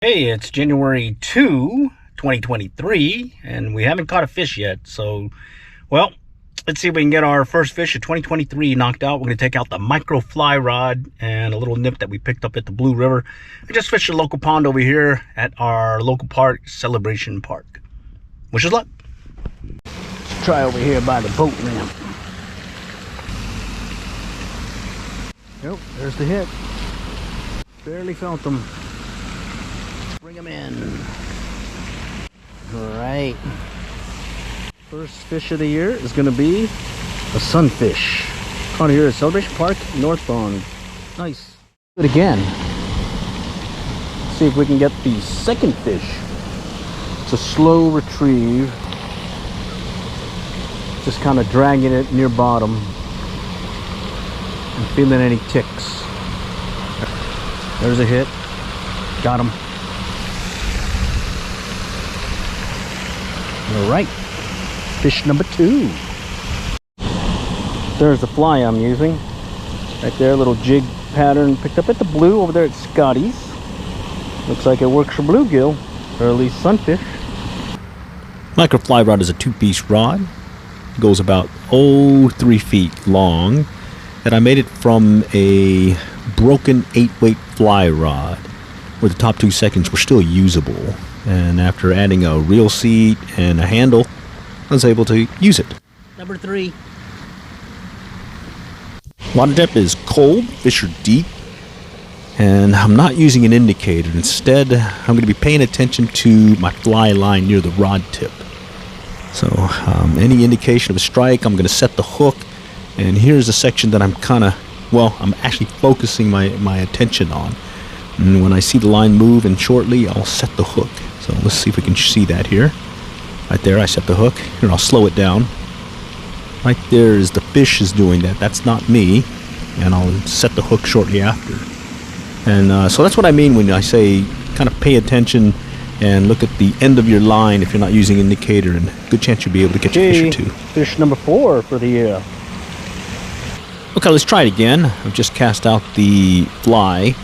Hey, it's January 2, 2023, and we haven't caught a fish yet. So, well, let's see if we can get our first fish of 2023 knocked out. We're going to take out the micro fly rod and a little nip that we picked up at the Blue River. I just fished a local pond over here at our local park, Celebration Park. Wish us luck. Let's try over here by the boat ramp. Yep, there's the hit. Barely felt them. Bring them in. All right. First fish of the year is going to be a sunfish. Caught here at Celebration Park, northbound. Nice. Do it again. See if we can get the second fish. It's a slow retrieve. Just kind of dragging it near bottom. And feeling any ticks. There's a hit. Got him. All right, fish number 2. There's the fly I'm using. Right there, little jig pattern picked up at the Blue over there at Scotty's. Looks like it works for bluegill, or at least sunfish. Micro fly rod is a 2-piece rod. It goes about 3 feet long. And I made it from a broken 8-weight fly rod, where the top 2 sections were still usable. And after adding a reel seat and a handle, I was able to use it. Number 3. Water depth is cold, fish are deep, and I'm not using an indicator. Instead, I'm going to be paying attention to my fly line near the rod tip. So any indication of a strike, I'm going to set the hook. And here's a section that I'm I'm actually focusing my attention on. And when I see the line move and shortly, I'll set the hook. So let's see if we can see that here. Right there, I set the hook. Here, I'll slow it down. Right there is the fish is doing that. That's not me. And I'll set the hook shortly after. And so that's what I mean when I say kind of pay attention and look at the end of your line if you're not using indicator. And good chance you'll be able to catch a fish or 2. Fish number 4 for the year. Okay, let's try it again. I've just cast out the fly.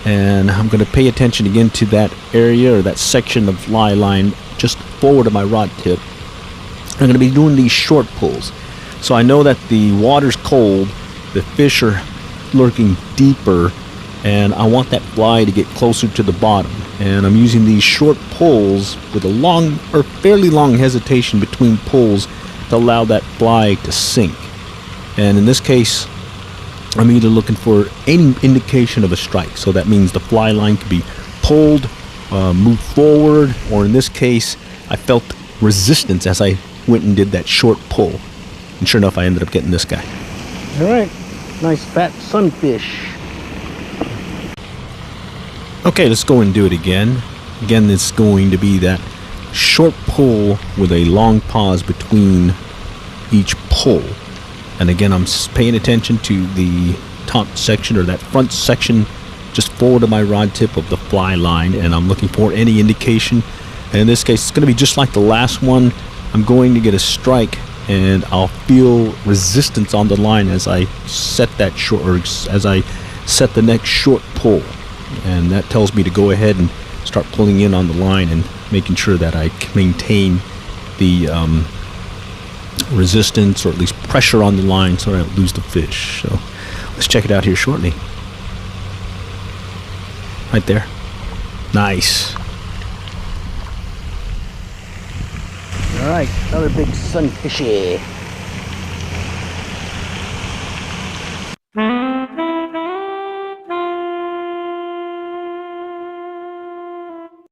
And I'm going to pay attention again to that area or that section of fly line just forward of my rod tip. I'm going to be doing these short pulls. So I know that the water's cold, the fish are lurking deeper, and I want that fly to get closer to the bottom. And I'm using these short pulls with a long or fairly long hesitation between pulls to allow that fly to sink. And in this case, I'm either looking for any indication of a strike. So that means the fly line could be pulled, moved forward, or in this case, I felt resistance as I went and did that short pull. And sure enough, I ended up getting this guy. All right, nice fat sunfish. Okay, let's go and do it again. Again, it's going to be that short pull with a long pause between each pull. And again, I'm paying attention to the top section or that front section just forward of my rod tip of the fly line, and I'm looking for any indication. And in this case, it's going to be just like the last one. I'm going to get a strike, and I'll feel resistance on the line as I set that short, or as I set the next short pull. And that tells me to go ahead and start pulling in on the line and making sure that I maintain the resistance, or at least pressure on the line, so I don't lose the fish. So let's check it out here shortly. Right there. Nice. All right, another big sunfishy.